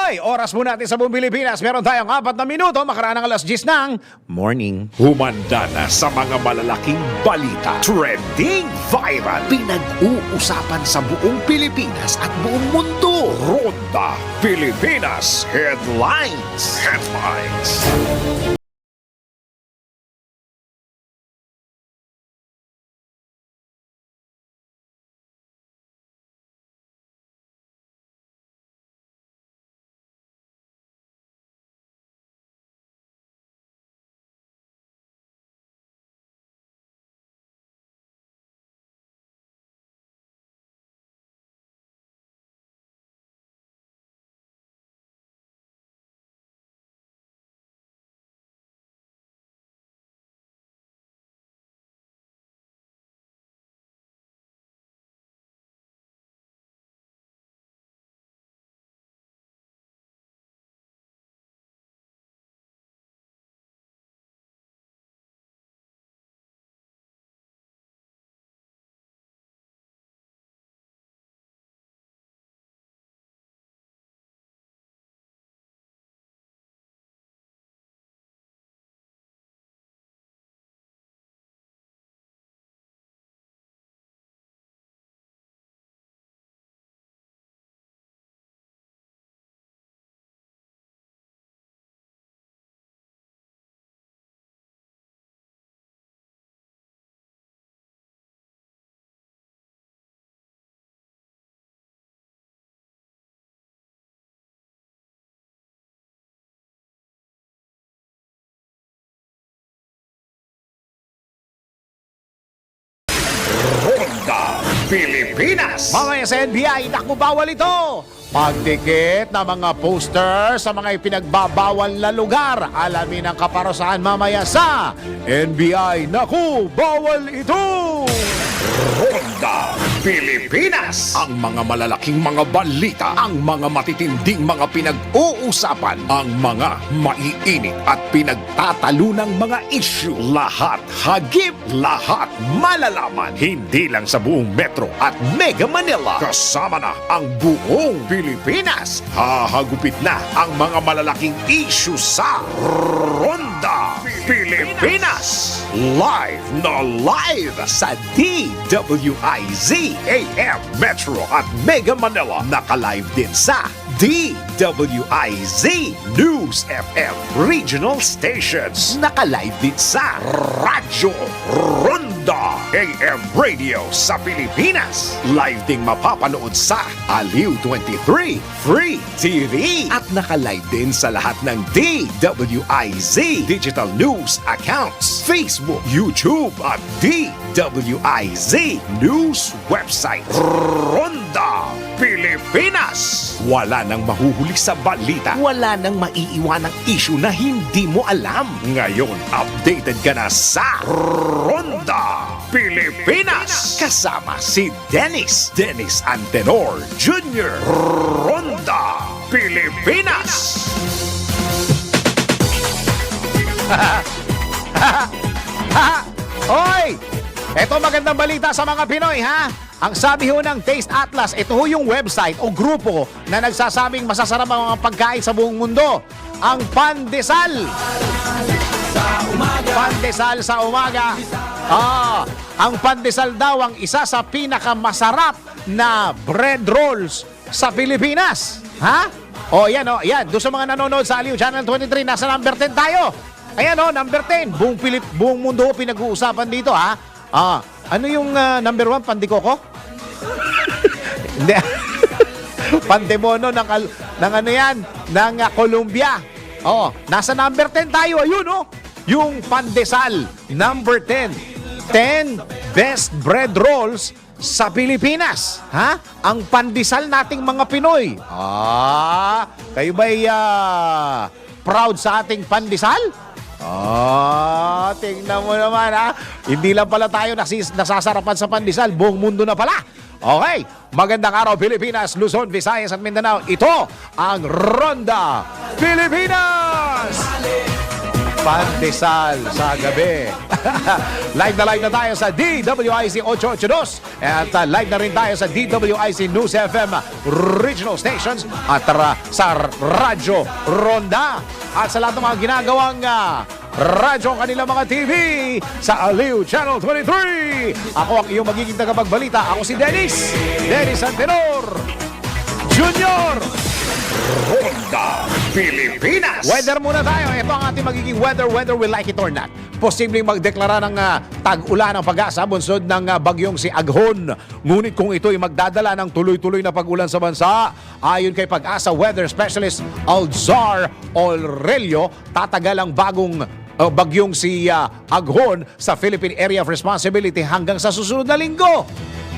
Hoy, oras mo natin sa buong Pilipinas. Meron tayong 4 na minuto, makaraan ng alas 10 ng morning. Humanda na sa mga malalaking balita. Trending viral. Pinag-uusapan sa buong Pilipinas at buong mundo. Ronda Pilipinas Headlines. Ronda Pilipinas. Mamaya sa NBI, naku bawal ito. Pagdikit na mga poster sa mga ipinagbabawal na lugar. Alamin ang kaparusahan mamaya sa NBI, naku bawal ito. Ronda Pilipinas. Ang mga malalaking mga balita, ang mga matitinding mga pinag-uusapan, ang mga maiinit at pinagtatalunang mga issue. Lahat hagip, lahat malalaman. Hindi lang sa buong Metro at Mega Manila. Kasama na ang buong Pilipinas. Hahagupit na ang mga malalaking issue sa Ronda Pilipinas. Live na live sa DWIZ AM Metro at Mega Manila. Naka-live din sa DWIZ News FM Regional Stations. Naka-live din sa Radyo Ronda AM Radio sa Pilipinas. Live ding mapapanood sa Aliw 23 Free TV. At naka-live din sa lahat ng DWIZ Digital News accounts, Facebook, YouTube at DWIZ News website. Ronda Pilipinas. Wala nang mahuhuli sa balita. Wala nang maiiwanang issue na hindi mo alam. Ngayon, updated ka na sa Ronda Pilipinas. Kasama si Dennis Antenor Jr. Ronda Pilipinas. Hoy! Ito magandang balita sa mga Pinoy, ha? Ang sabi ho ng Taste Atlas, ito ho yung website o grupo na nagsasabing masasarap ang mga pagkain sa buong mundo. Ang pandesal. Pandesal sa umaga. Ang pandesal daw ang isa sa pinakamasarap na bread rolls sa Pilipinas. Ha? Yan. Doon sa mga nanonood sa Aliw Channel 23, nasa number 10 tayo. Ayan number 10. Buong mundo pinag-uusapan dito, ha? Ano yung number 1, pandikoko? Hindi. Pandemono ng ano yan? Ng Colombia. Nasa number 10 tayo. Ayun, yung pandesal, number 10. 10 best bread rolls sa Pilipinas. Ha? Ang pandesal nating mga Pinoy. Kayo ba'y proud sa ating pandesal? Tingnan mo naman, ha? Hindi lang pala tayo nasasarapan sa pandesal, buong mundo na pala. Okay, magandang araw Pilipinas, Luzon, Visayas at Mindanao. Ito ang Ronda Pilipinas! Pandesal sa gabi. Live na tayo sa DWIC 882 at live na rin tayo sa DWIC News FM regional stations at sa Radyo Ronda at sa lahat ng mga ginagawang radyo kanilang mga TV sa Aliw Channel 23. Ako ang iyong magiging tagapagbalita. Ako si Dennis Antenor Junior. Ronda Pilipinas. Weather muna tayo. Ito ang ating magiging weather we like it or not. Posibleng magdeklara ng tag-ulan ng Pag-asa bunsod ng bagyong si Aghon. Ngunit kung ito'y magdadala ng tuloy-tuloy na pag-ulan sa bansa, ayon kay Pag-asa Weather Specialist Alzar Aurelio, tatagal ang bagong bagyong si Aghon sa Philippine Area of Responsibility hanggang sa susunod na linggo.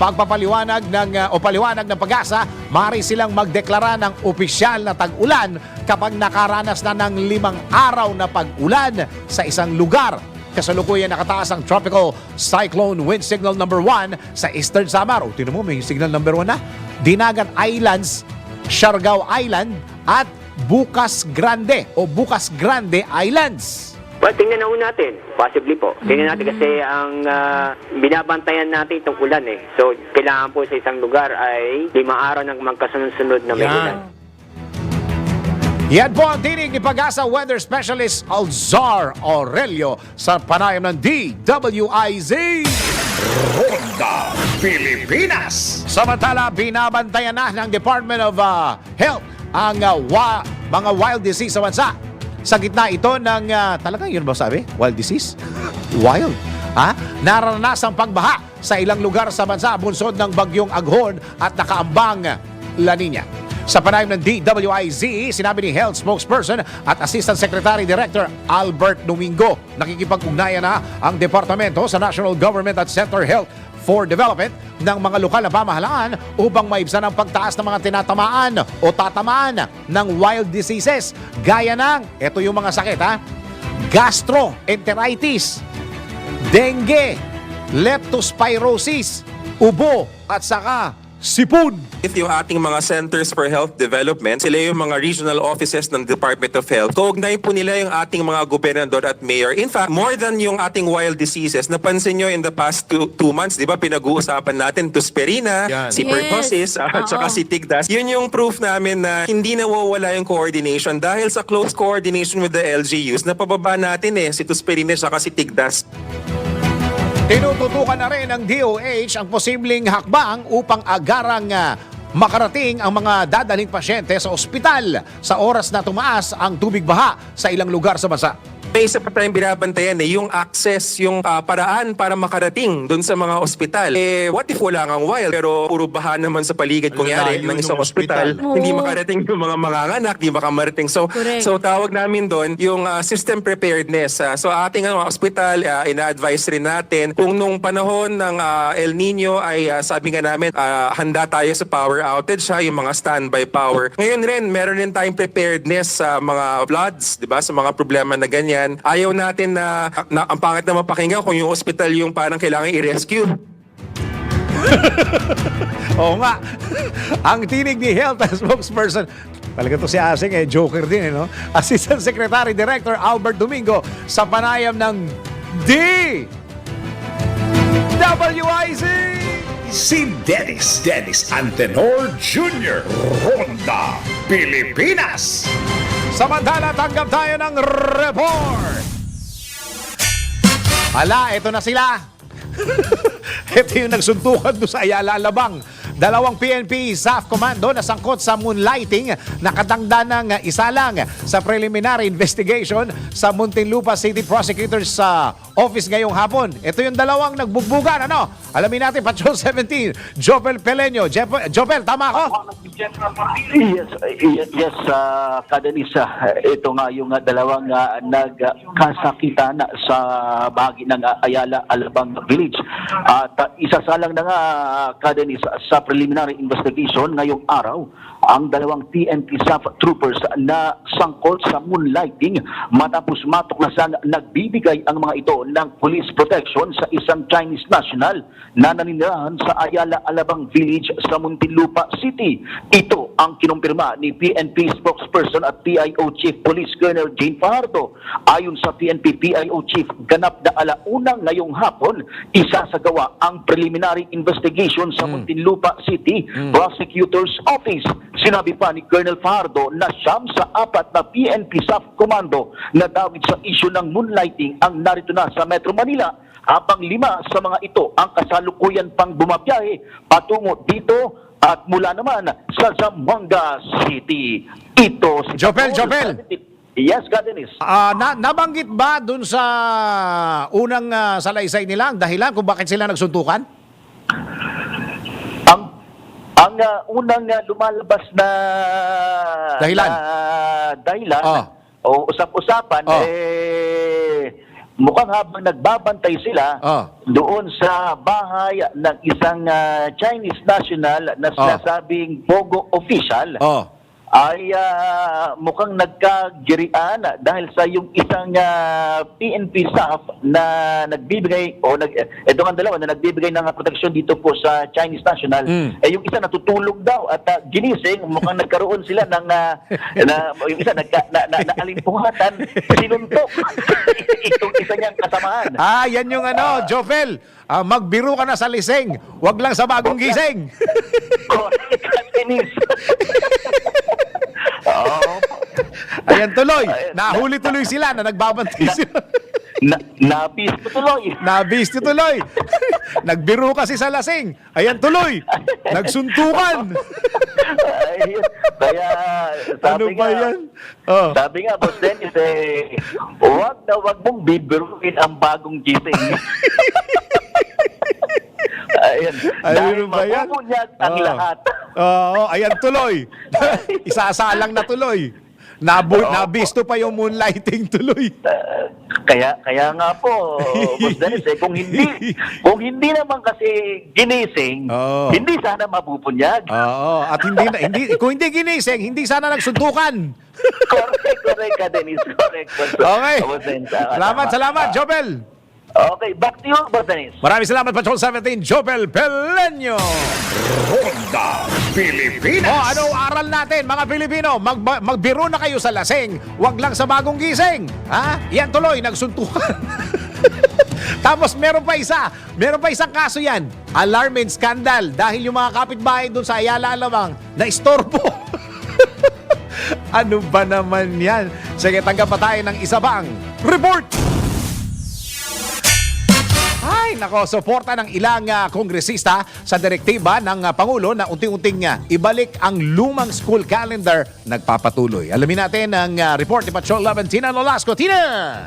Paliwanag ng Pag-asa, maaari silang magdeklara ng opisyal na tag-ulan kapag nakaranas na ng 5 araw na pag-ulan sa isang lugar. Kasalukuyan nakataas ang Tropical Cyclone Wind Signal number 1 sa Eastern Samar. O, tinan mo, may signal number 1 na. Dinagat Islands, Siargao Island at Bukas Grande Islands. Well, tingnan na ho natin. Possibly po. Tingnan natin kasi ang binabantayan natin itong ulan eh. So, kailangan po sa isang lugar ay 5 araw ng magkasunod-sunod na may ulan. Yan po ang tinig ni Pag-asa Weather Specialist Alzar Aurelio sa panayam ng DWIZ. Ronda Pilipinas. Samantala, binabantayan na ng Department of Health ang mga wild disease sa bansa. Sa gitna ito ng, talagang yun ba sabi? Wild disease? Wild. Naranasang pagbaha sa ilang lugar sa bansa bunsod ng bagyong Aghon at nakaambang La Nina. Sa panayam ng DWIZ, sinabi ni Health Spokesperson at Assistant Secretary Director Albert Domingo, nakikipag-ugnayan na ang departamento sa National Government at Center Health for Development ng mga lokal na pamahalaan upang maibsan ang pagtaas ng mga tinatamaan o tatamaan ng wild diseases gaya ng, ito yung mga sakit gastroenteritis, dengue, leptospirosis, ubo at saka sipon. Yung ating mga Centers for Health Development, sila yung mga regional offices ng Department of Health. Kaugnay po nila yung ating mga gobernador at mayor. In fact, more than yung ating wild diseases, napansin nyo in the past two months, di ba, pinag-uusapan natin Tusperina, si pertussis, at saka si Tigdas. Yun yung proof namin na hindi nawawala yung coordination dahil sa close coordination with the LGUs, napababa natin si Tusperina at saka si Tigdas. Tinututukan na rin ng DOH ang posibleng hakbang upang agarang makarating ang mga dadaling pasyente sa ospital sa oras na tumaas ang tubig baha sa ilang lugar sa bansa. May isa pa tayong binabantayan yung access, yung paraan para makarating doon sa mga ospital. What if wala ngang wild pero puro baha naman sa paligid kunyari ng isang ospital, hindi makarating yung mga manganganak, hindi makamarating. So tawag namin doon yung system preparedness. So ating ospital, ina-advise rin natin kung nung panahon ng El Nino ay sabi nga namin, handa tayo sa power outage, yung mga standby power. Ngayon rin, meron rin tayong preparedness sa mga floods, di ba? Sa mga problema na ganyan. Ayaw natin na ang pangit na mapakinggan kung yung ospital yung parang kailangan i-rescue. Oo nga. Ang tinig ni Health Spokesperson, talaga to si Asing joker din no? Assistant Secretary Director Albert Domingo sa panayam ng DWIZ. Si Dennis Antenor Jr. Ronda Pilipinas. Samantala, tanggap tayo ng report. Hala, ito na sila. Ito yung nagsuntukan doon sa Ayala, Alabang. 2 PNP SAF Commando na sangkot sa moonlighting, nakatangda ng isa lang sa preliminary investigation sa Muntinlupa City Prosecutor's Office ngayong hapon. Ito yung 2 nagbugbugan. Alamin natin, Patrol 17, Jopel Peleño. Jopel, tama ako? Yes, Kadanisa. Ito nga yung 2 nagkasakitan sa bahagi ng Ayala, Alabang Village. At isasalang na nga, Kadanisa, sa preliminary investigation ngayong araw ang dalawang PNP SAF troopers na sangkot sa moonlighting matapos matuklasang nagbibigay ang mga ito ng police protection sa isang Chinese national na naninirahan sa Ayala Alabang Village sa Muntinlupa City. Ito ang kinumpirma ni PNP spokesperson at PIO Chief Police Colonel Jane Fajardo. Ayon sa PNP PIO Chief, ganap na alaunang ngayong hapon, isasagawa ang preliminary investigation sa Muntinlupa City Prosecutor's Office. Sinabi pa ni Colonel Fajardo na siyam sa 4 na PNP SAF Commando na dawit sa isyu ng moonlighting ang narito na sa Metro Manila, habang 5 sa mga ito ang kasalukuyan pang bumabiyahe patungo dito at mula naman sa Zamboanga City. Ito si Jopel. Yes, Gadenis. Nabanggit ba dun sa unang salaysay nila ang dahilan kung bakit sila nagsuntukan? Ang unang lumalabas na Dahilan. O usap-usapan, mukhang habang nagbabantay sila doon sa bahay ng isang Chinese national na sinasabing Pogo official, ay mukhang nagkagirian dahil sa yung isang PNP staff na nagbibigay ito ang dalawa na nagbibigay ng proteksyon dito po sa Chinese national, yung isa natutulog daw at ginising, mukhang nagkaroon sila ng yung isa naalimpuhatan, sinuntok itong isa niyang kasamahan. Yan yung Jopel, magbiro ka na sa liseng, wag lang sa bagong gising. Correct, Dennis. Ayan tuloy, nahuli tuloy sila na nagbabantay sila. Nabis tuloy. Nagbiro kasi sa lasing. Ayan tuloy. Nagsuntukan. Kaya sabi sabi nga, Boss Dennis, wag mong bibiruin ang bagong gising. Dahil mabubunyag ang lahat. Ayan tuloy. Isasalang na tuloy. Nabisto pa yung moonlighting tuloy. Kaya nga po, Boss Dennis, kung hindi naman kasi ginising, hindi sana mabubunyag. At kung hindi ginising, hindi sana nagsuntukan. Correct ka, Dennis. Correct. Okay. Salamat, Jobel. Okay, back to you, Boss Dennis. Maraming salamat, Patrol 17, Jobel Pelenyo. Ronda Pilipinas. Anong aral natin, mga Pilipino? Magbiro na kayo sa lasing, wag lang sa bagong gising. Yan tuloy, nagsuntukan. Tapos meron pa isang kaso yan. Alarm and scandal dahil yung mga kapitbahay doon sa Ayala Alabang na istorbo. Ano ba naman yan? Sige, tanggap pa tayo ng isa bang report. Nako, suporta ng ilang kongresista sa direktiba ng Pangulo na unti-unting ibalik ang lumang school calendar. Nagpapatuloy. Alamin natin ang report ni Patrol 11, Tina Nolasco. Tina!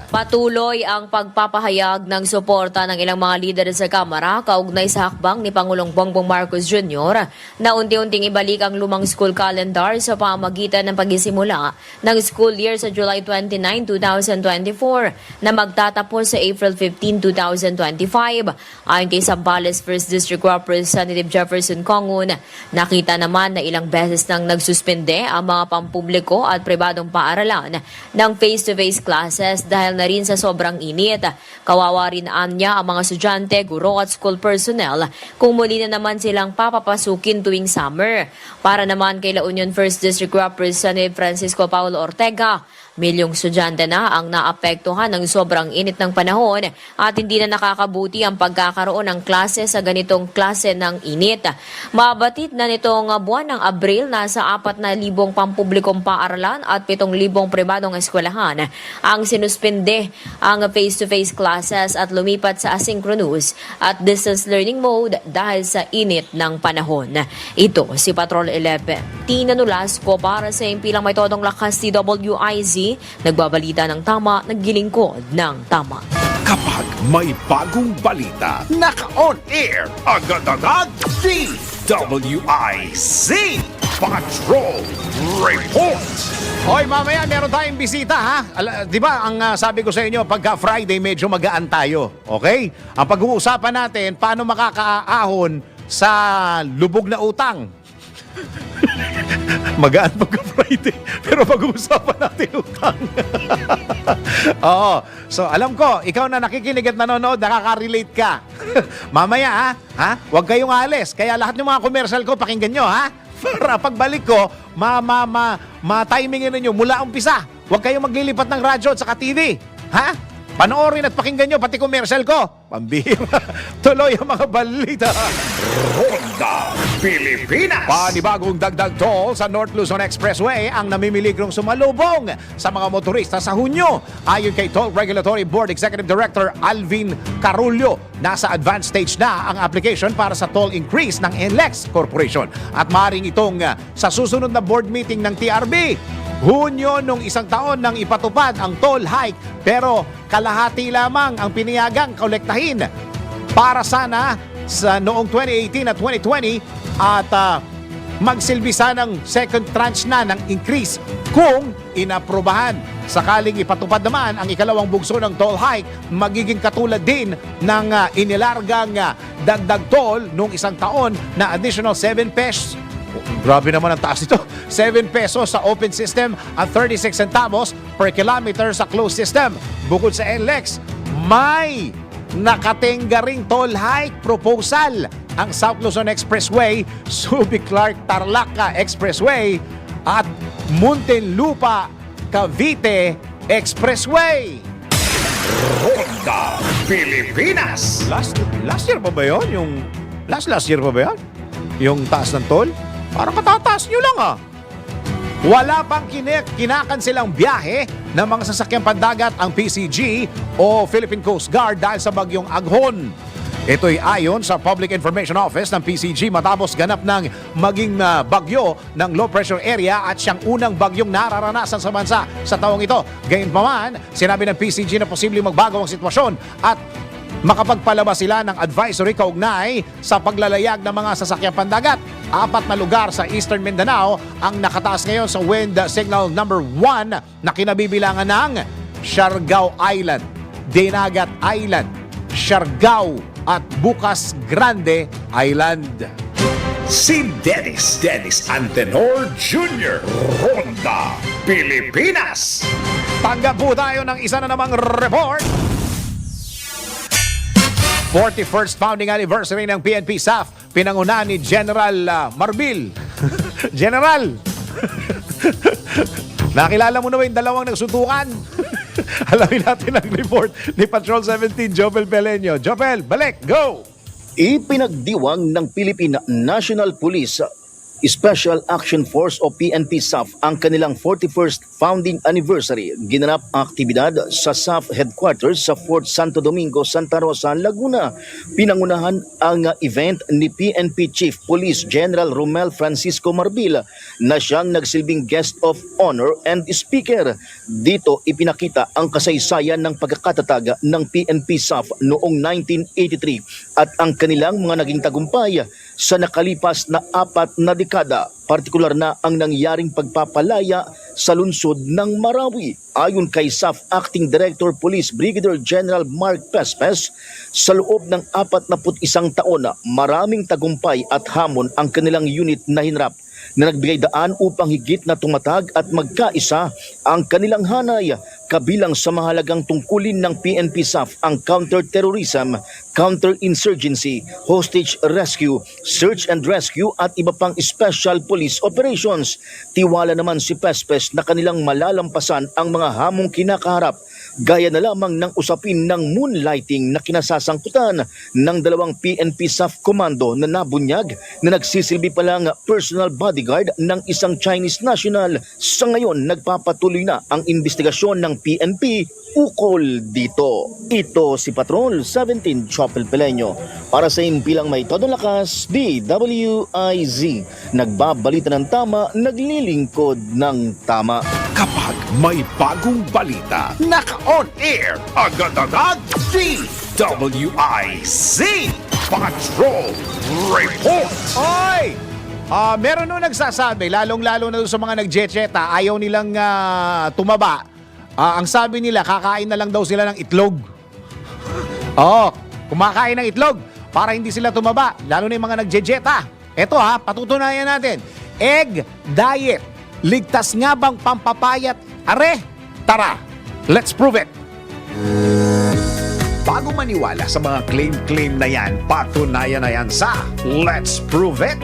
Patuloy ang pagpapahayag ng suporta ng ilang mga lider sa Kamara kaugnay sa hakbang ni Pangulong Bongbong Marcos Jr. na unti-unting ibalik ang lumang school calendar sa pamagitan ng pagsisimula ng school year sa July 29, 2024 na magtatapos sa April 15, 2025. Ayon kay Zambales 1st District Representative Jefferson Congun, nakita naman na ilang beses nang nagsuspende ang mga pampubliko at pribadong paaralan ng face-to-face classes dahil na rin sa sobrang init. Kawawa rin niya ang mga estudyante, guro at school personnel kung muli na naman silang papapasukin tuwing summer. Para naman kay La Union 1st District Representative Francisco Paulo Ortega, milyong estudyante na ang naapektuhan ng sobrang init ng panahon at hindi na nakakabuti ang pagkakaroon ng klase sa ganitong klase ng init. Mabatid na nitong buwan ng Abril, nasa 4,000 pampublikong paaralan at 7,000 pribadong eskwelahan ang sinuspende ang face-to-face classes at lumipat sa asynchronous at distance learning mode dahil sa init ng panahon. Ito si Patrol 11, Tina Nolasco para sa impilang may todong lakas DWIZ. Nagbabalita ng tama, naglilingkod ng tama. Kapag may bagong balita, naka-on air, agad-agad, DWIZ Patrol Report. Hoy, mamaya meron tayong bisita, ha? Di ba, ang sabi ko sa inyo, pagka Friday, medyo magaan tayo. Okay? Ang pag-uusapan natin, paano makakaahon sa lubog na utang. Magaan pagka-Friday, pero pag-uusapan natin utang. Oo. So, alam ko, ikaw na nakikinig at nanonood, nakaka-relate ka. Mamaya, ha? Huwag kayong alis. Kaya lahat ng mga commercial ko, pakinggan nyo, ha? Para pagbalik ko, ma-timingin ninyo mula umpisa. Huwag kayong maglilipat ng radyo at saka TV. Ha? Panoorin at pakinggan nyo pati commercial ko. Pambihira. Tuloy ang mga balita. Ronda Pilipinas. Panibagong dagdag toll sa North Luzon Expressway ang namimiligrong sumalubong sa mga motorista sa Hunyo. Ayon kay Toll Regulatory Board Executive Director Alvin Carullo, nasa advanced stage na ang application para sa toll increase ng NLEX Corporation. At maaaring itong sa susunod na board meeting ng TRB. Hunyo nung isang taon nang ipatupad ang toll hike, pero kalahati lamang ang piniyagang kolektahin para sana sa noong 2018 at 2020 at magsilbi ng second tranche na ng increase kung inaprubahan. Sakaling ipatupad naman ang ikalawang bugso ng toll hike, magiging katulad din ng inilargang dagdag toll nung isang taon na additional 7 pesos. Grabe naman ang taas nito. 7 pesos sa open system at 36 centavos per kilometer sa closed system. Bukod sa NLEX, may nakatenga ring toll hike proposal ang South Luzon Expressway, Subic-Clark-Tarlac Expressway at Muntinlupa Cavite Expressway. Ronda Pilipinas. Last year pa ba yun? Last year pa ba yun? Yung taas ng toll? Parang katataas nyo lang ah. Wala pang kinakansilang biyahe ng mga sasakyang pandagat ang PCG o Philippine Coast Guard dahil sa bagyong Aghon. Ito'y ayon sa Public Information Office ng PCG matapos ganap ng maging bagyo ng low pressure area at siyang unang bagyong nararanasan sa bansa sa taong ito. Gayunpaman, sinabi ng PCG na posibleng magbago ang sitwasyon at makapagpalabas sila ng advisory kaugnay sa paglalayag ng mga sasakyang pandagat. 4 na lugar sa Eastern Mindanao ang nakataas ngayon sa wind signal number 1 na kinabibilangan ng Siargao Island, Dinagat Island, Siargao at Bukas Grande Island. Si Dennis Antenor Jr. Ronda Pilipinas. Tanggap po tayo ng isa na namang report. 41st founding anniversary ng PNP SAF, pinangunahan ni General Marbil. General! Nakilala mo na ba yung dalawang nagsuntukan? Alamin natin ang report ni Patrol 17, Jopel Peleño. Jopel, balik! Go! Ipinagdiwang ng Philippine National Police Special Action Force o PNP SAF ang kanilang 41st founding anniversary. Ginanap ang aktibidad sa SAF headquarters sa Fort Santo Domingo, Santa Rosa, Laguna. Pinangunahan ang event ni PNP Chief Police General Romel Francisco Marbil na siyang nagsilbing guest of honor and speaker. Dito ipinakita ang kasaysayan ng pagkakatatag ng PNP SAF noong 1983 at ang kanilang mga naging tagumpay sa nakalipas na 4 na dekada, partikular na ang nangyaring pagpapalaya sa lungsod ng Marawi. Ayon kay SAF Acting Director Police Brigadier General Mark Pespes, sa loob ng 41 taon, maraming tagumpay at hamon ang kanilang unit na hinarap na nagbigay daan upang higit na tumatag at magkaisa ang kanilang hanay, kabilang sa mahalagang tungkulin ng PNP SAF ang counter-terrorism, counter-insurgency, hostage rescue, search and rescue at iba pang special police operations. Tiwala naman si Pespes na kanilang malalampasan ang mga hamong kinakaharap, gaya na lamang ng usapin ng moonlighting na kinasasangkutan ng 2 PNP SAF Commando na nabunyag na nagsisilbi palang personal bodyguard ng isang Chinese national. Sa ngayon, nagpapatuloy na ang investigasyon ng PNP ukol dito. Ito si Patrol 17 Chopel Peleño para sa impilang may todong lakas, DWIZ. Nagbabalita ng tama, naglilingkod ng tama. Kapag may bagong balita, naka-on air, agad-agad, DWIZ Patrol Report. Oy! Meron nung nagsasabi, lalong-lalo na sa mga nag-jetjeta, ayaw nilang tumaba. Ang sabi nila, kakain na lang daw sila ng itlog. Oo, kumakain ng itlog. para hindi sila tumaba, lalo na yung mga nagjejeta. Ito ha, patutunayan natin. Egg diet. Ligtas nga bang pampapayat? Are, tara, let's prove it. Bago maniwala sa mga claim-claim na yan, patunayan na yan sa Let's Prove It!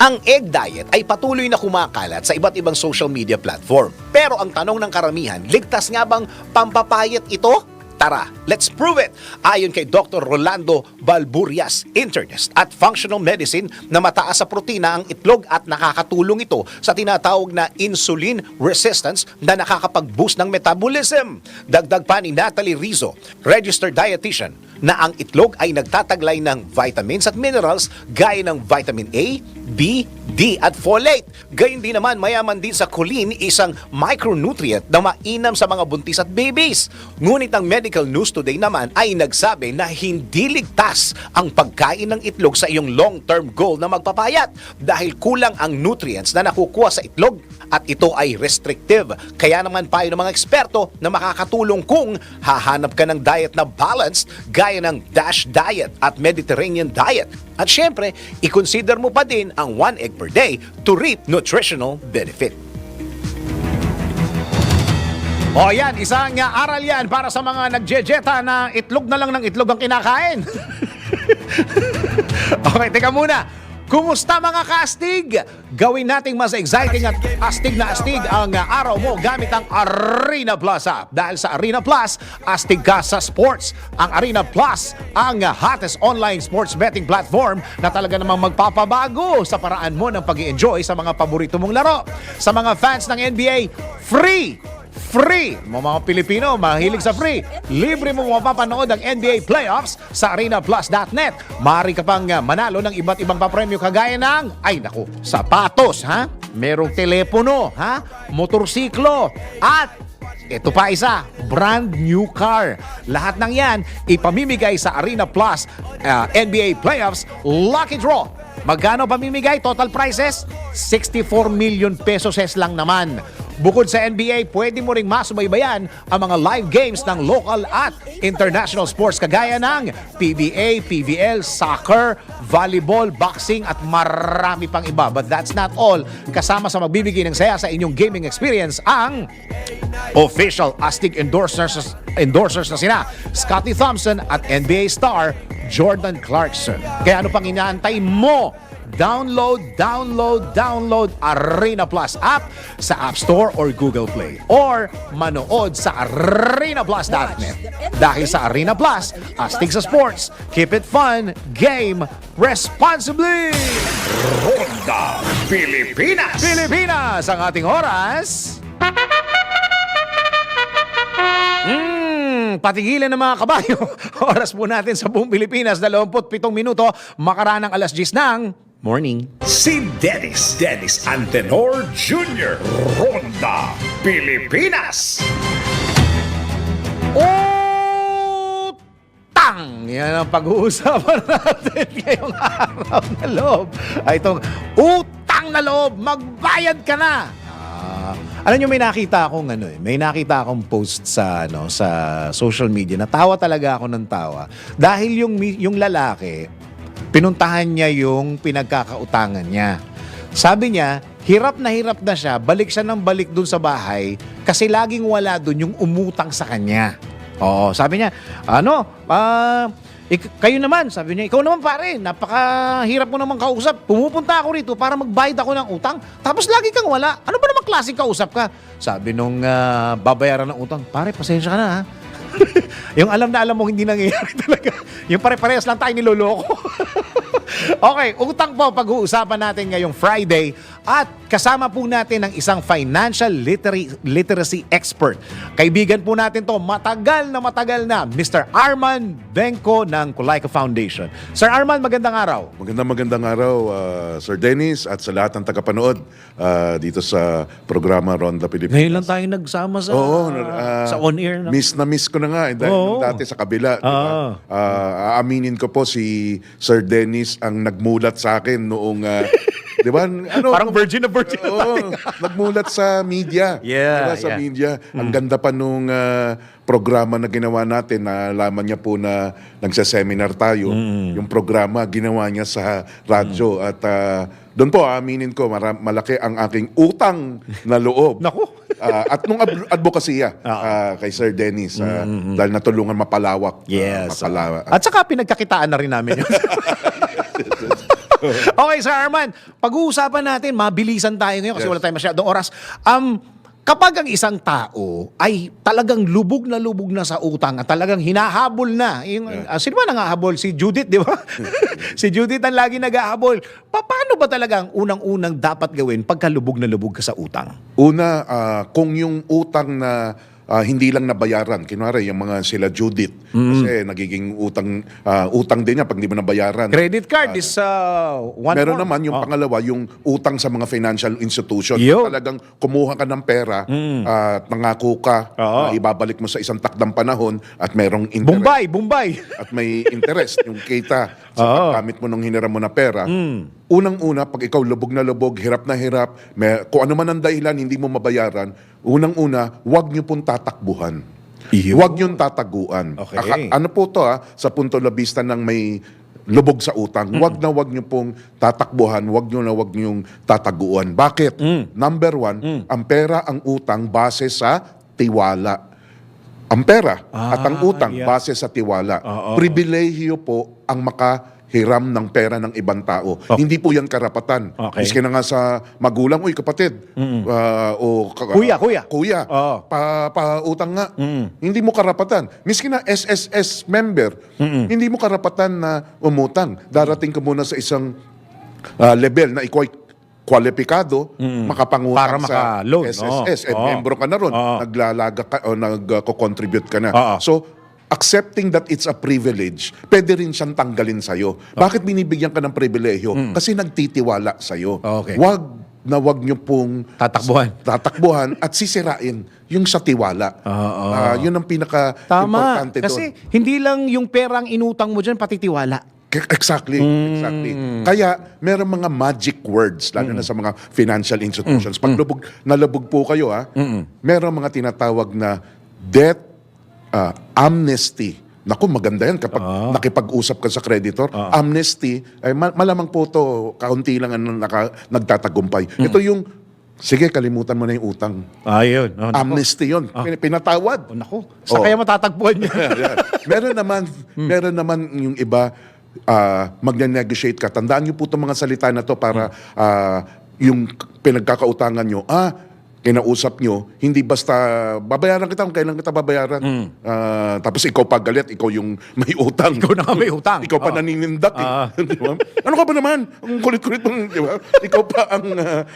Ang egg diet ay patuloy na kumakalat sa iba't ibang social media platform. Pero ang tanong ng karamihan, ligtas nga bang pampapayat ito? Tara, let's prove it! Ayon kay Dr. Rolando Balburias, internist at functional medicine, na mataas sa protina ang itlog at nakakatulong ito sa tinatawag na insulin resistance na nakakapag-boost ng metabolism. Dagdag pa ni Natalie Rizzo, registered dietitian, na ang itlog ay nagtataglay ng vitamins at minerals gaya ng vitamin A, B, D at folate. Gayun din naman mayaman din sa choline, isang micronutrient na mainam sa mga buntis at babies. Ngunit ang Medical News Today naman ay nagsabi na hindi ligtas ang pagkain ng itlog sa iyong long-term goal na magpapayat dahil kulang ang nutrients na nakukuha sa itlog at ito ay restrictive. Kaya naman payo ng mga eksperto na makakatulong kung hahanap ka ng diet na balanced gaya ng DASH diet at Mediterranean diet. At syempre, i-consider mo pa din ang 1 egg per day to reap nutritional benefit. O yan, isang aral yan para sa mga nagjejeta na itlog na lang ng itlog ang kinakain. Okay, teka muna. Kumusta mga kaastig? Gawin nating mas exciting at astig na astig ang araw mo gamit ang Arena Plus app. Dahil sa Arena Plus, astig ka sa sports. Ang Arena Plus, ang hottest online sports betting platform na talaga namang magpapabago sa paraan mo ng pag-i-enjoy sa mga paborito mong laro. Sa mga fans ng NBA, free! Mga Pilipino, mahilig sa free. Libre mo mapapanood ang NBA playoffs sa arenaplus.net. Maaari ka pang manalo ng iba't ibang papremyo kagaya ng, ay naku, sapatos, ha? Merong telepono, ha? Motorsiklo, at ito pa isa, brand new car. Lahat ng yan, ipamimigay sa Arena Plus NBA Playoffs Lucky Draw. Magkano pamimigay? Total prizes? 64 million pesos lang naman. Bukod sa NBA, pwede mo ring masubaybayan ang mga live games ng local at international sports kagaya ng PBA, PBL, soccer, volleyball, boxing at marami pang iba. But that's not all. Kasama sa magbibigay ng saya sa inyong gaming experience ang official Astig endorsers na sina Scottie Thompson at NBA star Jordan Clarkson. Kaya ano pang inaantay mo? Download Arena Plus app sa App Store or Google Play. Or manood sa arenaplus.net. Dahil sa Arena Plus, astig sa sports. Keep it fun, game responsibly! Ronda Pilipinas! Pilipinas ang ating oras. Patigilan ng mga kabayo. Oras po natin sa buong Pilipinas, 27 minuto, makaraan ng alas 10 ng morning. Si Dennis Antenor Jr. Ronda Pilipinas! Utang! Yan ang pag-uusapan natin ngayong araw na loob. Ay, itong utang na loob, magbayad ka na! Alam nyo, may nakita akong post sa sa social media. Natawa talaga ako ng tawa. Dahil yung lalaki, pinuntahan niya yung pinagkakautangan niya. Sabi niya, hirap na siya, balik siya ng balik dun sa bahay kasi laging wala dun yung umutang sa kanya. Oo, sabi niya, kayo naman, sabi niya, ikaw naman pare, napakahirap mo naman kausap. Pumupunta ako rito para magbayad ako ng utang, tapos lagi kang wala. Ano ba namang klaseng kausap ka? Sabi nung babayaran ng utang, pare, pasensya ka na ha. Yung alam na alam mo hindi nangyayari talaga. Yung pare-parehas lang tayo niloloko. Okay, utang po pag-uusapan natin ngayong Friday at kasama po natin ang isang financial literacy expert. Kaibigan po natin to, matagal na Mr. Arman Benko ng Colaika Foundation. Sir Arman, magandang araw. Magandang araw, Sir Dennis, at sa lahat ng tagapanood dito sa programa Ronda Pilipinas. Ngayon lang tayo nagsama sa sa on-air. No? Miss ko na nga. Dahil dati sa kabila. Diba? Aaminin ko po si Sir Dennis ang nagmulat sa akin noong Di ba? Ano, Parang virgin na virgin na Oo, nagmulat sa media. Yeah, Diba, sa yeah. media. Ang ganda pa nung programa na ginawa natin. Nalaman niya po na nagsaseminar tayo. Yung programa, ginawa niya sa radyo. At doon po, aminin ko, malaki ang aking utang na loob. Naku. At nung advokasya kay Sir Dennis. Dahil natulungan mapalawak. Mapalawak. At saka pinagkakitaan na rin namin yun. Okay, Sir Arman, pag-uusapan natin, mabilisan tayo ngayon kasi Yes. wala tayong masyadong oras. Kapag ang isang tao ay talagang lubog na sa utang at talagang hinahabol na, yung, sino ba nangahabol? Si Judith, di ba? Si Judith ang lagi naghahabol. Paano ba talaga ang unang-unang dapat gawin pagka lubog na lubog ka sa utang? Una, kung yung utang na hindi lang nabayaran, kunwari yung mga sila Judith, kasi nagiging utang din niya pag hindi mo nabayaran. Credit card is one Meron form. naman yung pangalawa, yung utang sa mga financial institution. Yo. Talagang kumuha ka ng pera at nangako ka na ibabalik mo sa isang takdang panahon at merong interest. Bombay! At may interest, yung kita sa paggamit mo nung hiniram mo na pera. Unang-una, pag ikaw lubog na lubog, hirap na hirap, kung ano man ang dahilan, hindi mo mabayaran, unang-una, huwag niyo pong tatakbuhan. Huwag niyong tataguan. Okay. Ano po to sa punto la vista ng may lubog sa utang, huwag niyo pong tatakbuhan, huwag niyong tataguan. Bakit? Number one, ang pera, ang utang, base sa tiwala. Ang pera at ang utang, base sa tiwala. Pribilehiyo po ang makahiram ng pera ng ibang tao. Hindi po yan karapatan. Okay. Miski na nga sa magulang, uy kapatid, Kuya. kuya, Oo. pa-utang nga. Hindi mo karapatan. Miski na SSS member, hindi mo karapatan na umutang. Darating ka muna sa isang level na ikaw ay kwalipikado, makapangutang Para sa maka-loan. SSS. Oo. Membro ka na ron. Oo. Naglalaga ka o nagko-contribute ka na. Oo. So, accepting that it's a privilege, pwede rin siyang tanggalin sa'yo. Bakit binibigyan ka ng pribilehyo? Kasi nagtitiwala sa'yo. Okay. Wag niyo pong tatakbuhan at sisirain yung sa tiwala. Yun ang Tama. pinaka-importante doon. Kasi hindi lang yung perang inutang mo dyan, pati tiwala. Exactly. Kaya meron mga magic words lalo na sa mga financial institutions. Pag nalubog po kayo meron mga tinatawag na debt amnesty. Naku, maganda yan kapag nakipag-usap ka sa creditor. Amnesty, ay malamang po to, kaunti lang ang nagtatagumpay. Ito yung, sige, kalimutan mo na yung utang. Ayun. Amnesty yun. Pinatawad. Naku, sa kaya matatagpuan niya. Meron naman yung iba, magne-negotiate ka. Tandaan niyo po itong mga salita na to para yung pinagkakautangan nyo, kinausap nyo, hindi basta babayaran kita kung kailan kita babayaran. Tapos ikaw pa galit, ikaw yung may utang. Ikaw na nga may utang. Ikaw pa naninindak. Di ba? Ano ka ba naman? Ang kulit-kulit mong, di ba? Ikaw pa ang...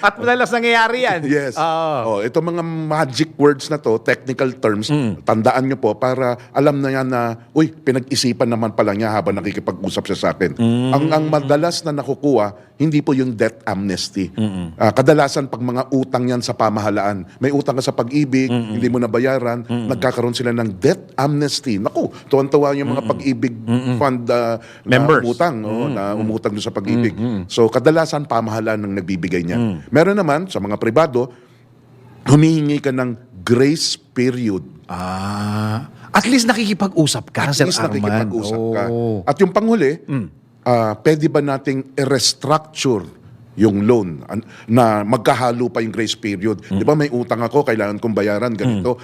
At madalas nangyayari yan. Yes. Ito mga magic words na to, technical terms, tandaan nyo po para alam na yan na, uy, pinag-isipan naman pala niya habang nakikipag-usap siya sa akin. Ang madalas na nakukuha, hindi po yung debt amnesty. Kadalasan pag mga utang yan sa pamahalaan, may utang ka sa pag-ibig, hindi mo nabayaran, nagkakaroon sila ng debt amnesty. Naku, tuwan-tuwa yung mga pag-ibig fund Members. na umutang, na umutang doon sa pag-ibig. So, kadalasan pamahalaan ng nagbibigay niyan. Meron naman, sa mga pribado, humihingi ka ng grace period. At least nakikipag-usap ka, At Sir least Arman. nakikipag-usap ka. Oo. At yung panghuli, pwede ba nating i-restructure yung loan na magkahalo pa yung grace period. Di ba may utang ako, kailangan kong bayaran, ganito.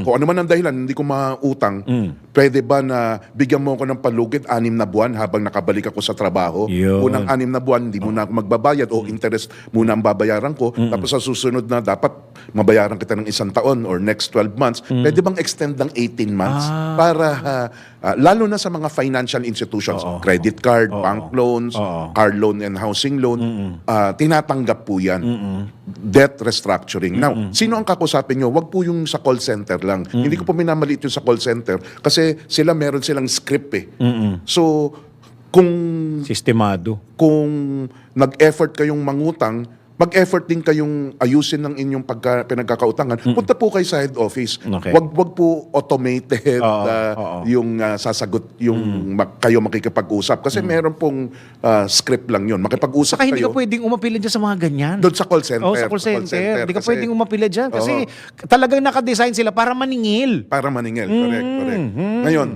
Kung ano man ang dahilan, hindi ko mautang, pwede ba na bigyan mo ako ng palugit 6 na buwan habang nakabalik ako sa trabaho? Yun. Unang 6 na buwan, hindi mo na ako magbabayad o interest muna ang babayaran ko. Tapos sa susunod na dapat mabayaran kita ng 1 taon or next 12 months. Pwede bang extend ng 18 months para lalo na sa mga financial institutions, credit card, bank loans, car loan and housing loan, tinatanggap po yan. Debt restructuring. Now, sino ang kakusapin nyo? Wag po yung sa call center lang. Hindi ko po minamaliit yung sa call center kasi meron silang script So, kung Sistemado. nag-effort kayong mangutang, mag-effort din kayong ayusin ng inyong pinagkakautangan. Punta po kayo sa head office. Okay. Wag po automated Oo. yung sasagot yung kayo makikipag-usap kasi meron pong script lang yun. Makipag-usap Saka hindi ka kayo pwedeng umapila dyan sa mga ganyan. doon sa call center. Oh, sa call center. Hindi ka kasi pwedeng umapila dyan kasi Oo. talagang nakadesign sila para maningil. para maningil. Correct. Ngayon,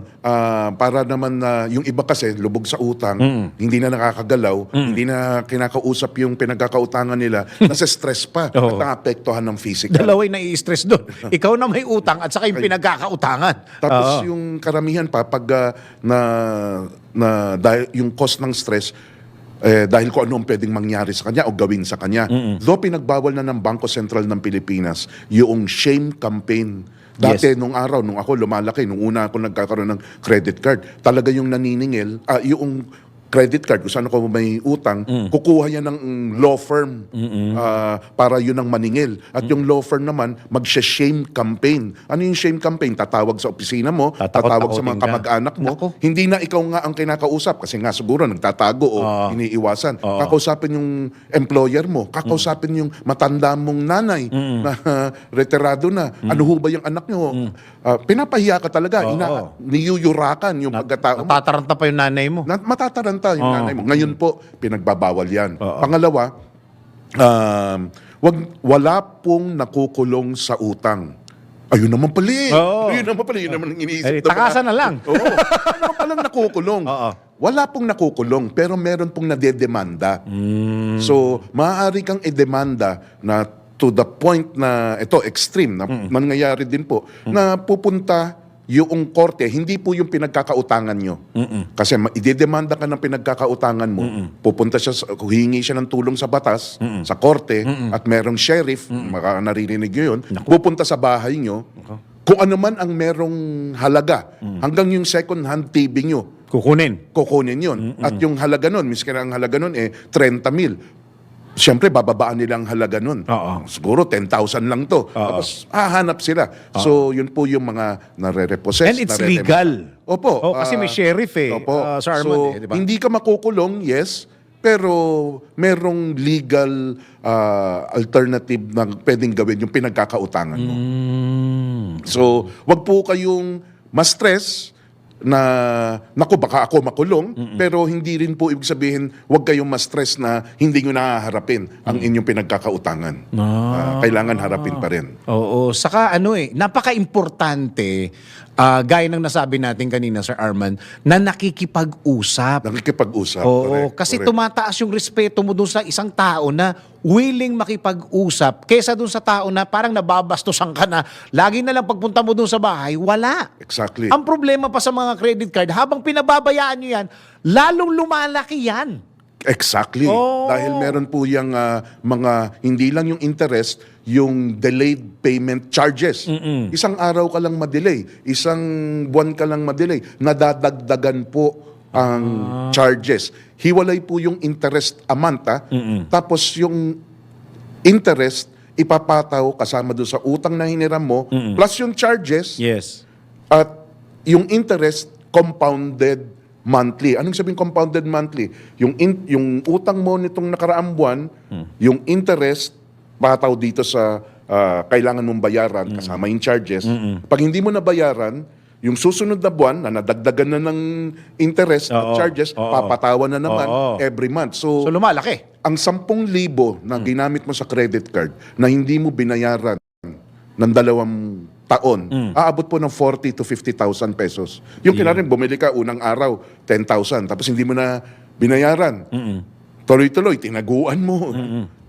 para naman na yung iba kasi lubog sa utang, hindi na nakakagalaw, hindi na kinakausap yung pinagkakautangan nila, nasa-stress pa at Oo. naapektuhan ng physical. Dalaway nai-stress doon. Ikaw na may utang at saka yung pinagkakautangan. Tapos Oo. yung karamihan pa, pag dahil yung cause ng stress, dahil kung ano ang pwedeng mangyari sa kanya o gawin sa kanya. Though pinagbawal na ng Bangko Sentral ng Pilipinas yung shame campaign. Dati, nung araw, nung ako lumalaki, nung una ako nagkakaroon ng credit card, talaga yung naniningil, yung credit card, kung saan ako may utang, kukuha yan ng law firm para yun ang maningil. At yung law firm naman, mag-shame campaign. Ano yung shame campaign? Tatawag sa opisina mo, tatawag sa mga Tatakot-takotin ka. kamag-anak mo. Nako. Hindi na ikaw nga ang kinakausap kasi nga siguro nagtatago o iniiwasan. Kakausapin yung employer mo, kakausapin yung matanda mong nanay na retirado na. Ano ho ba yung anak nyo? Pinapahiya ka talaga. Niyuyurakan yung pagkatao mo. Tataranta pa yung nanay mo. Matataranta yung nanay mo. Ngayon po, pinagbabawal yan. Pangalawa, wala pong nakukulong sa utang. Ayun naman pala eh. Oo. Ayun naman pala. Yun naman ang iniisip. Eh, ng mga- takasan na lang. Oo. Ano naman palang nakukulong? Oo. Wala pong nakukulong, pero meron pong nadedemanda. So, maaari kang idemanda na to the point na, ito, extreme, na mangyayari din po, na pupunta yung korte, hindi po yung pinagkakautangan nyo. Kasi idedemanda ka ng pinagkakautangan mo, pupunta siya, huhingi siya ng tulong sa batas, sa korte, at merong sheriff, maka naririnig nyo yun, pupunta sa bahay nyo, kung ano man ang merong halaga, hanggang yung second hand TV nyo, kukunin yun. At yung halaga nun, miski na ang halaga nun 30,000. Siyempre, bababaan nila ang halaga nun. Siguro 10,000 lang to. Tapos, hahanap sila. So, yun po yung mga nare-repossess. And it's legal. Opo. Kasi may sheriff eh. Opo. Sir Armand So, di ba? hindi ka makukulong, yes, pero merong legal alternative na pwedeng gawin yung pinagkakautangan mo. So, wag po kayong ma-stress na, naku, baka ako makulong, pero hindi rin po ibig sabihin, wag kayong ma-stress na hindi nyo nahaharapin ang inyong pinagkakautangan. Kailangan harapin pa rin. Oo, saka napaka-importante, gaya ng nasabi natin kanina, Sir Arman, na nakikipag-usap. Nakikipag-usap. Oo, Correct, kasi correct. tumataas yung respeto mo dun sa isang tao na willing makipag-usap kesa dun sa tao na parang nababastusan ka na lagi na lang pagpunta mo dun sa bahay, wala. Exactly. Ang problema pa sa mga credit card, habang pinababayaan nyo yan, lalong lumalaki yan. Exactly. Oh. Dahil meron po yung mga, hindi lang yung interest, yung delayed payment charges. Isang araw ka lang madelay, isang buwan ka lang madelay, nadadagdagan po ang charges. Hiwalay po yung interest amount, tapos yung interest ipapataw kasama doon sa utang na hiniram mo, plus yung charges, Yes. at yung interest compounded monthly. Anong sabihin compounded monthly? Yung utang mo nitong nakaraang buwan, yung interest pataw dito sa kailangan mong bayaran kasama yung charges. Pag hindi mo nabayaran, yung susunod na buwan na nadagdagan na ng interest at charges, papatawan na naman every month. So lumalaki. Ang 10,000 na ginamit mo sa credit card na hindi mo binayaran ng 2 taon, aabot po ng 40 to 50,000 pesos. Yung kinarin, bumili ka unang araw, 10,000, tapos hindi mo na binayaran. Tuloy-tuloy, tinaguan mo.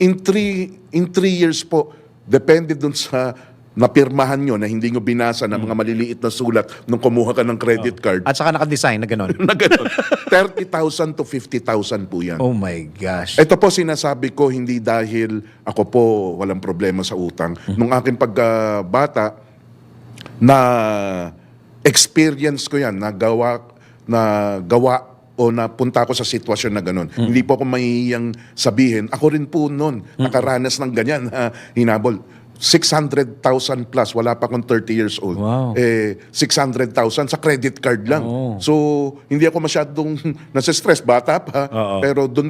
In 3 years po, depende dun sa napirmahan nyo na hindi nyo binasa ng mga maliliit na sulat nung kumuha ka ng credit card. At saka nakadesign na gano'n. Na ganun. 30,000 to 50,000 po yan. Oh my gosh. Ito po sinasabi ko hindi dahil ako po walang problema sa utang. Nung aking pagkabata, na experience ko yan, na gawa o napunta ako sa sitwasyon na gano'n. Hindi po ako mahihiyang sabihin. Ako rin po noon, nakaranas ng ganyan na hinabol. 600,000 plus, wala pa akong 30 years old. Wow. 600,000 sa credit card lang. So, hindi ako masyadong nasa-stress, bata pa. Pero doon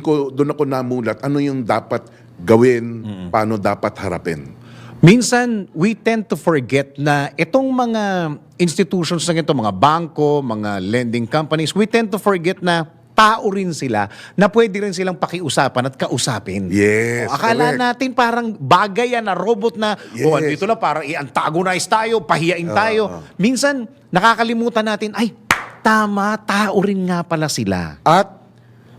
ako namulat, ano yung dapat gawin, paano dapat harapin. Minsan, we tend to forget na itong mga institutions na ito, mga bangko, mga lending companies, we tend to forget na tao rin sila na pwede rin silang pakiusapan at kausapin. Yes, Akala correct. natin parang bagay yan na robot na, Yes. andito lang parang i-antagonize tayo, pahiyain tayo. Minsan, nakakalimutan natin, ay, tama, tao rin nga pala sila. At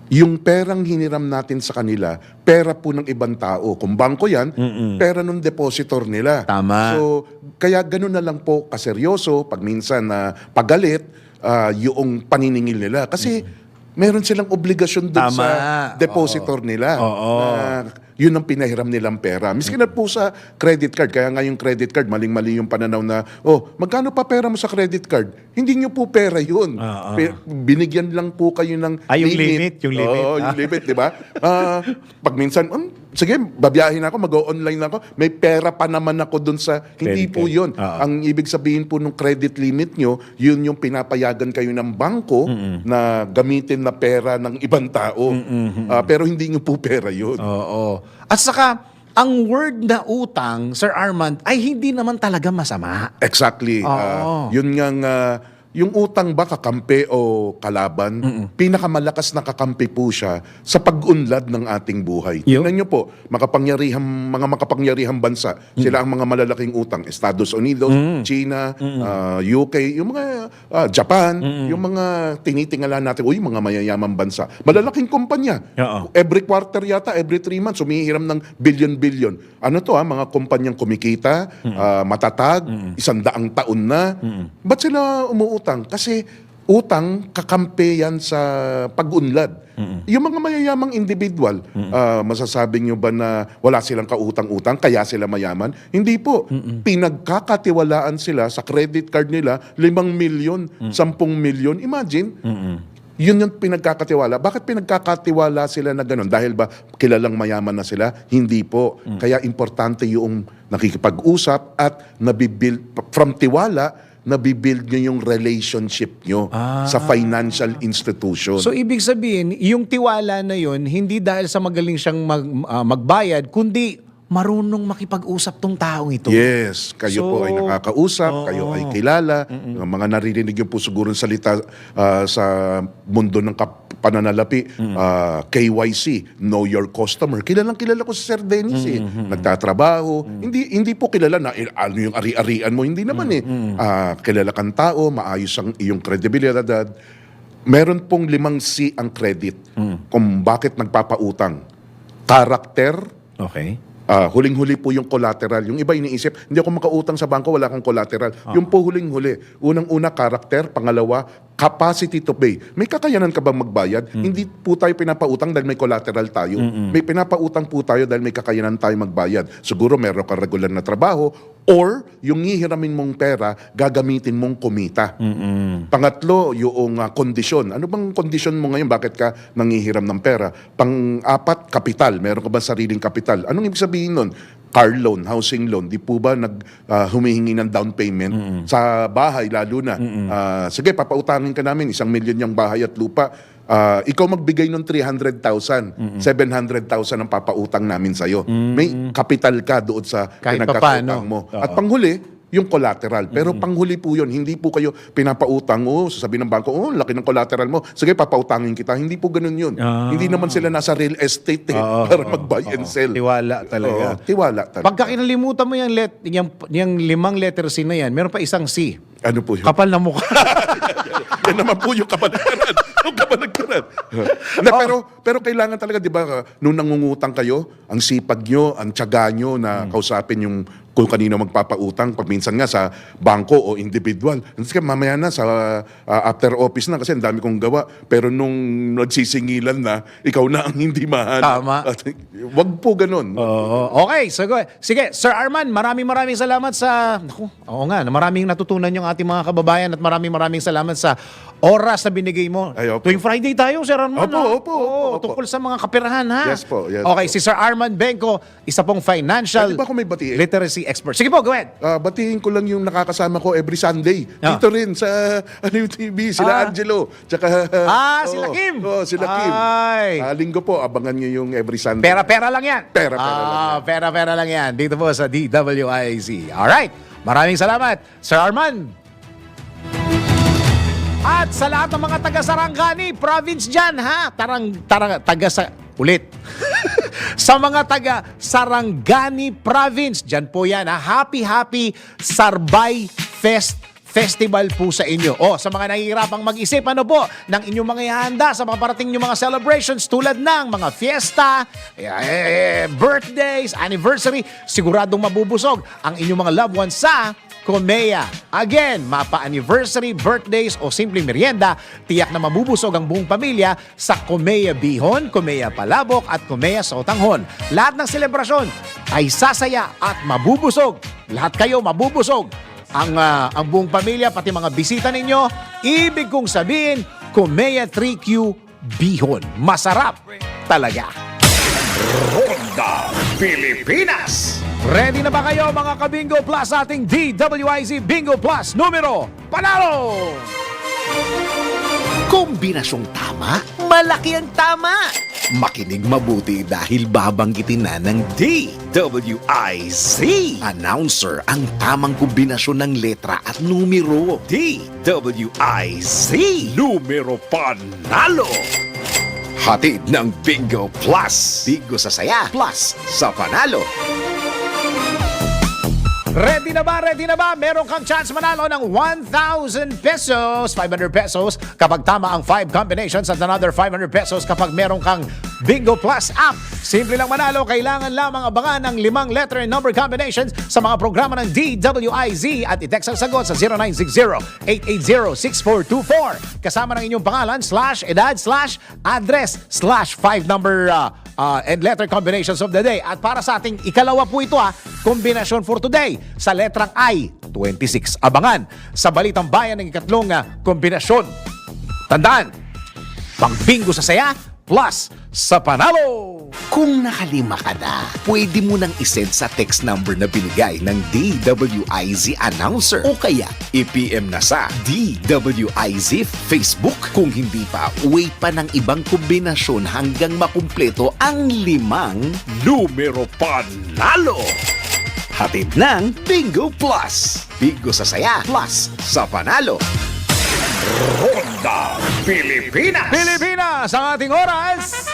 yung perang hiniram natin sa kanila, pera po ng ibang tao. Kung bangko yan, pera ng depositor nila. Tama. So, kaya ganun na lang po kaseryoso, pag minsan na pagalit, yung paniningil nila. Kasi meron silang obligasyon dun Tama. sa depositor nila. Oo. Na yun ang pinahiram nilang pera. Miski na po sa credit card, kaya nga yung credit card, maling-mali yung pananaw na, magkano pa pera mo sa credit card? Hindi nyo po pera yun. Binigyan lang po kayo ng Yung limit. Oo, yung limit, di ba? Pag minsan, sige, babiyahin ako, mag-online ako, may pera pa naman ako dun sa, hindi Credit po card. yun. Oo. Ang ibig sabihin po ng credit limit nyo, yun yung pinapayagan kayo ng bangko na gamitin na pera ng ibang tao. Pero hindi nyo po pera yun. Oo. At saka, ang word na utang, Sir Armand, ay hindi naman talaga masama. Exactly. Oo. Yun nga, yung utang ba kakampi o kalaban, pinakamalakas na kakampi po siya sa pag-unlad ng ating buhay. Yun. Tingnan nyo po, mga makapangyarihang bansa, sila ang mga malalaking utang. Estados Unidos, China, UK, yung mga Japan, yung mga tinitingala natin, mga mayayamang bansa. Malalaking kumpanya. Oo. Every quarter yata, every 3 months, humihiram ng billion-billion. Ano to mga kumpanyang kumikita, matatag, 100 taon na. Ba't sila umuutang? Kasi utang, kakampi yan sa pag-unlad. Yung mga mayayamang individual, masasabi nyo ba na wala silang kautang-utang, kaya sila mayaman? Hindi po. Pinagkakatiwalaan sila sa credit card nila, 5 milyon, 10 milyon. Imagine, yun yung pinagkakatiwala. Bakit pinagkakatiwala sila na gano'n? Dahil ba kilalang mayaman na sila? Hindi po. Kaya importante yung nakikipag-usap at nabibuild, from tiwala, nabibuild nyo yung relationship nyo sa financial institution. So, ibig sabihin, yung tiwala na yun, hindi dahil sa magaling siyang magbayad, kundi marunong makipag-usap tong taong ito. Yes, kayo So, po ay nakakausap, kayo ay kilala, mga naririnig yung po siguro salita sa mundo ng pananalapi, KYC, Know Your Customer. Kilala ko si Sir Dennis nagtatrabaho. Hindi po kilala na ano yung ari-arian mo, hindi naman kilala kang tao, maayos ang iyong kredibilidad. Meron pong 5 C ang credit kung bakit nagpapautang. Character, Okay. huling-huli po yung collateral. Yung iba iniisip, hindi ako makautang sa bangko, wala kang collateral. Yung po huling-huli. Unang-una, character. Pangalawa, capacity to pay. May kakayanan ka bang magbayad? Hindi po tayo pinapautang dahil may collateral tayo. May pinapautang po tayo dahil may kakayanan tayo magbayad. Siguro meron kang regular na trabaho or yung hihiramin mong pera, gagamitin mong kumita. Pangatlo, yung kondisyon. Ano bang kondisyon mo ngayon? Bakit ka nangihiram ng pera? Pang-apat, kapital. Meron ka ba sariling kapital? Anong ibig sabihin nun? Car loan, housing loan, di po ba humihingi ng down payment sa bahay lalo na? Sige, papautangin ka namin 1 milyon yung bahay at lupa. Ikaw magbigay ng 300,000, 700,000 ang papautang namin sa'yo. May kapital ka doon sa Kahit pinagkakautang papaano. mo. Oo. At panghuli, yung collateral. Pero panghuli po yun, hindi po kayo pinapautang, sasabihin ng bangko, laki ng collateral mo, sige, papautangin kita. Hindi po ganun yun. Hindi naman sila nasa real estate para mag-buy and sell. Tiwala talaga. Tiwala talaga. Pagka kinalimutan mo yung 5 letter C na yan, meron pa isang C. Ano po yun? Kapal na mukha. Yan naman po yung kapanagkaran. Yung kapanagkaran. Pero kailangan talaga, di ba, nung nangungutang kayo, ang sipag nyo, ang tiyaga nyo na kausapin yung kung kanino magpapautang, pag minsan nga sa bangko o individual. Kasi mamaya na sa after office na kasi ang dami kong gawa. Pero nung nagsisingilan na, ikaw na ang hindi mahal. Tama. Wag po ganun. Okay, sige. Sir Arman, maraming salamat sa... Naku, oo nga, maraming natutunan yung ating mga kababayan at maraming salamat sa oras na binigay mo. Ay, opo. Tuwing Friday tayo, Sir Arman. Opo, ha? opo, Oo, opo. tungkol sa mga kapirahan, ha? Yes po, yes Okay, po. si Sir Arman Benko, isa pong financial Pwede ba ako may batiin? literacy expert. Sige po, go ahead. Batiin ko lang yung nakakasama ko every Sunday. Ah. Dito rin sa TV, sila Angelo. Tsaka, Sila Kim. Sila Kim. Ay. Linggo po, abangan nyo yung every Sunday. Pera-pera lang yan. Pera-pera lang yan. Pera-pera lang yan. Dito po sa DWIZ. Alright. Maraming salamat, Sir Arman. At sa lahat ng mga taga-Sarangani province dyan, ha? Ulit. Sa mga taga-Sarangani province, dyan po yan, ha? Happy Sarbay Festival po sa inyo. Sa mga nahihirapang mag-isip, ano po, ng inyong mga ihanda sa mga parating nyo mga celebrations tulad ng mga fiesta, birthdays, anniversary, siguradong mabubusog ang inyong mga loved ones sa Comea. Again, mapa-anniversary, birthdays o simpleng merienda, tiyak na mabubusog ang buong pamilya sa Comea Bihon, Comea Palabok at Comea Sotanghon. Lahat ng selebrasyon ay sasaya at mabubusog. Lahat kayo mabubusog. Ang buong pamilya, pati mga bisita ninyo, ibig kong sabihin, Comea 3Q Bihon. Masarap talaga. Ronda Pilipinas. Ready na ba kayo mga ka-Bingo Plus sa ating DWIZ Bingo Plus numero panalo? Kombinasyong tama, malaki ang tama. Makinig mabuti dahil babanggitin na ng DWIZ. Announcer ang tamang kombinasyon ng letra at numero. DWIZ. Numero panalo. Hatid ng Bingo Plus. Bigo sa saya, plus sa panalo. Ready na ba? Ready na ba? Meron kang chance manalo ng 1,000 pesos, 500 pesos kapag tama ang 5 combinations at another 500 pesos kapag meron kang Bingo Plus app. Simple lang manalo, kailangan lamang abangan ng 5 letter and number combinations sa mga programa ng DWIZ at i-text ang sagot sa 0960-880-6424 kasama ng inyong pangalan, /edad, /address, /5 number and letter combinations of the day. At para sa ating ikalawa po ito kombinasyon for today sa letrang I, 26. Abangan sa Balitang Bayan ng ikatlong kombinasyon. Tandaan, pang bingo sa saya plus sa panalo. Kung nakalima ka na, pwede mo nang isend sa text number na binigay ng DWIZ announcer o kaya i-PM na sa DWIZ Facebook. Kung hindi pa, wait pa ng ibang kombinasyon hanggang makumpleto ang 5 numero panalo. Hatid ng Bingo Plus. Bingo sa saya plus sa panalo. Ronda Pilipinas. Pilipinas, ang ating oras.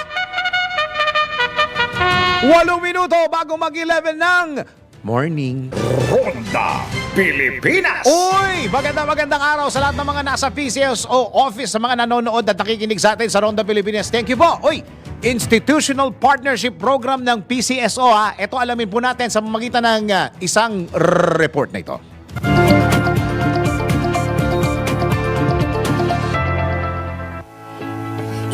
8 minuto bago mag-11 ng morning. Ronda Pilipinas. Uy! Magandang araw sa lahat ng mga nasa PCS o office, sa mga nanonood at nakikinig sa atin sa Ronda Pilipinas. Thank you po. Uy! Institutional Partnership Program ng PCSO Ito alamin po natin sa pamamagitan ng isang report na ito.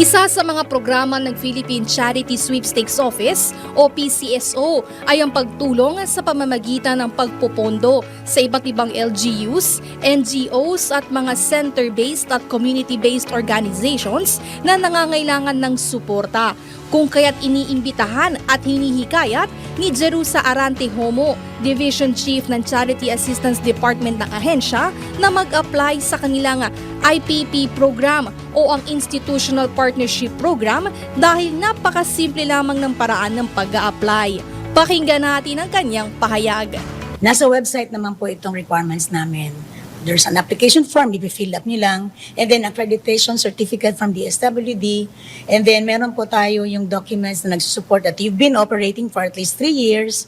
Isa sa mga programa ng Philippine Charity Sweepstakes Office o PCSO ay ang pagtulong sa pamamagitan ng pagpopondo sa iba't ibang LGUs, NGOs at mga center-based at community-based organizations na nangangailangan ng suporta. Kung kaya't iniimbitahan at hinihikayat ni Jerusa Arante Homo, Division Chief ng Charity Assistance Department ng ahensya, na mag-apply sa kanilang IPP program o ang Institutional Partnership Program dahil napakasimple lamang ng paraan ng pag-a-apply. Pakinggan natin ang kanyang pahayag. Nasa website naman po itong requirements namin. There's an application form, i-fill up nyo lang, and then accreditation certificate from the SWD, and then meron po tayo yung documents na nagsusupport that you've been operating for at least 3 years.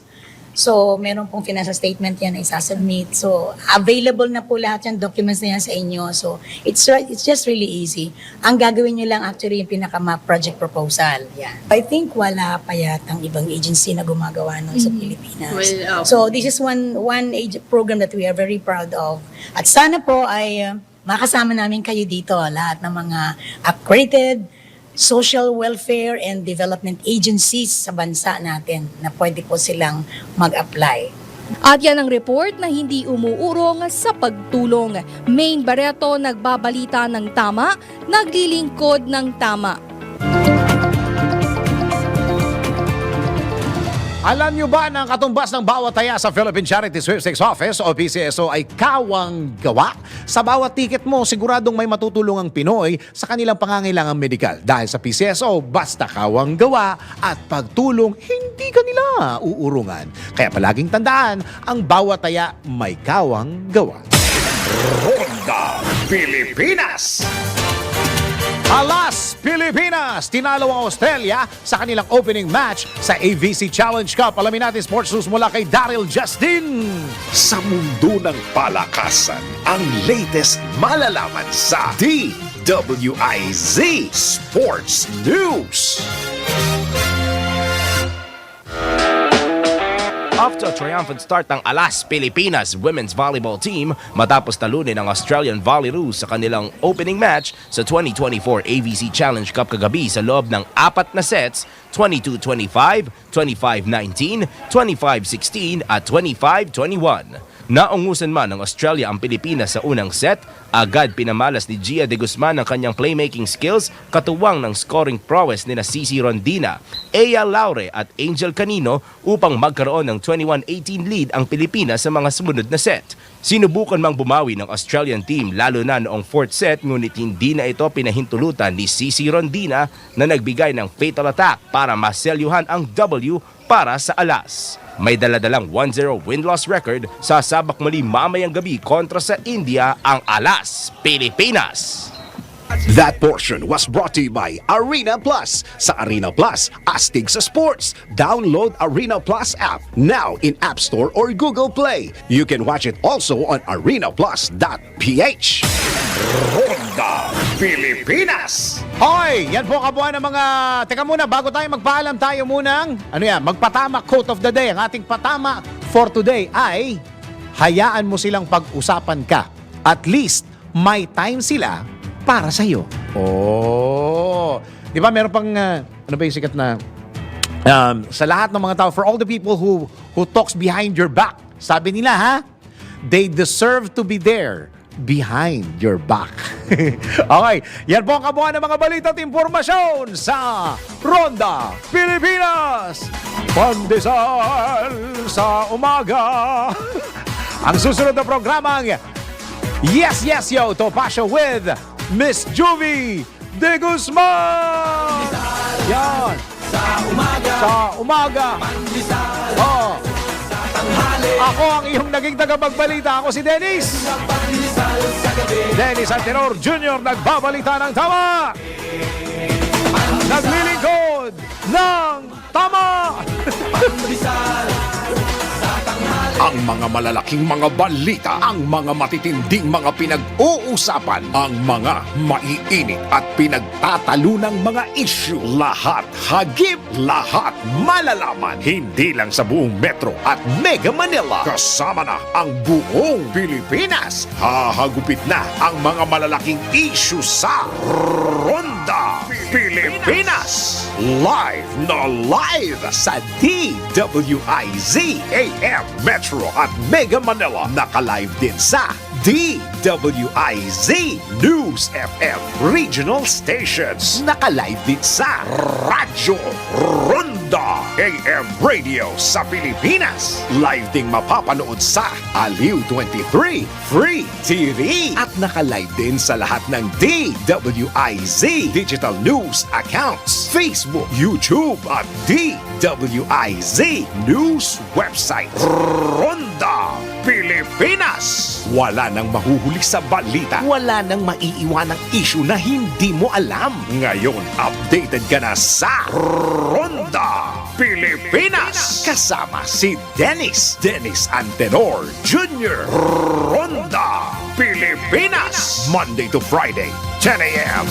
So, meron pong financial statement yan na isasubmit. So, available na po lahat yung documents na yan sa inyo. So, it's just really easy. Ang gagawin nyo lang actually yung project proposal. Yan. I think wala pa yatang ibang agency na gumagawa nun sa Pilipinas. So, this is one program that we are very proud of. At sana po ay makasama namin kayo dito, lahat ng mga accredited social welfare and development agencies sa bansa natin na pwede po silang mag-apply. At yan ang report na hindi umuurong sa pagtulong. Maine Barreto nagbabalita ng tama, naglilingkod ng tama. Alam nyo ba na ang katumbas ng bawat taya sa Philippine Charity Sweepstakes Office o PCSO ay kawang gawa? Sa bawat ticket mo, siguradong may matutulong ang Pinoy sa kanilang pangangailangang medikal. Dahil sa PCSO, basta kawang gawa at pagtulong, hindi kanila uurungan. Kaya palaging tandaan, ang bawat taya may kawang gawa. Ronda Pilipinas! Alas, Pilipinas! Tinalo ang Australia sa kanilang opening match sa AVC Challenge Cup. Alamin natin sports news mula kay Daryl Justin. Sa mundo ng palakasan, ang latest malalaman sa DWIZ Sports News. Off to a triumphant start ang Alas Pilipinas women's volleyball team matapos talunin ang Australian Volleyroos sa kanilang opening match sa 2024 AVC Challenge Cup kagabi sa loob ng 4 na sets, 22-25, 25-19, 25-16 at 25-21. Naungusan man ng Australia ang Pilipinas sa unang set, agad pinamalas ni Gia de Guzman ang kanyang playmaking skills katuwang ng scoring prowess nina Cici Rondina, Ea Laure at Angel Canino upang magkaroon ng 21-18 lead ang Pilipinas sa mga sumunod na set. Sinubukan mang bumawi ng Australian team lalo na noong 4th set ngunit hindi na ito pinahintulutan ni Cici Rondina na nagbigay ng fatal attack para maselyuhan ang W para sa Alas. May daladalang 1-0 win-loss record sa sabak muli mamayang gabi kontra sa India ang Alas Pilipinas. That portion was brought to you by Arena Plus. Sa Arena Plus, astig sa sports. Download Arena Plus app now in App Store or Google Play. You can watch it also on arenaplus.ph. Ronda Pilipinas! Hoy! Yan po kabuuan ng mga... Teka muna, bago tayo magpaalam tayo munang... magpatama quote of the day. Ang ating patama for today ay... Hayaan mo silang pag-usapan ka. At least, may time sila para sa'yo. Oh! Di ba meron pang... ano ba yung sikat na... sa lahat ng mga tao, for all the people who talks behind your back, sabi nila, ha? They deserve to be there behind your back. Okay, yan po ang kabuuan ng mga balita at impormasyon sa Ronda Pilipinas. Pandesal sa umaga. Ang susunod na programang Yes, Yes, Yo, Topacio with Miss Juvie de Guzman. Yan. Sa umaga. Oh. Ako ang iyong naging tagapagbalita. Ako si Dennis. Dennis Antenor Jr. nagbabalita ng tama. Naglilingkod ng tama. Ang mga malalaking mga balita, ang mga matitinding mga pinag-uusapan, ang mga maiinit at pinagtatalunang mga issue. Lahat hagip, lahat malalaman. Hindi lang sa buong Metro at Mega Manila. Kasama na ang buong Pilipinas. Hahagupit na ang mga malalaking issue sa Ronda Pilipinas. Live na live sa DWIZ AM Metro at Mega Manila. Naka-live din sa DWIZ News FM Regional Stations. Naka-live din sa Radyo Ronda AM Radio sa Pilipinas. Live ding mapapanood sa Aliw 23 Free TV. At naka-live din sa lahat ng DWIZ Digital News accounts, Facebook, YouTube at DWIZ News website. Ronda Pilipinas. Wala nang mahuhuli sa balita. Wala nang maiiwanang issue na hindi mo alam. Ngayon, updated ka na sa Ronda Pilipinas. Kasama si Dennis Antenor Jr. Ronda Pilipinas. Monday to Friday, 10 a.m.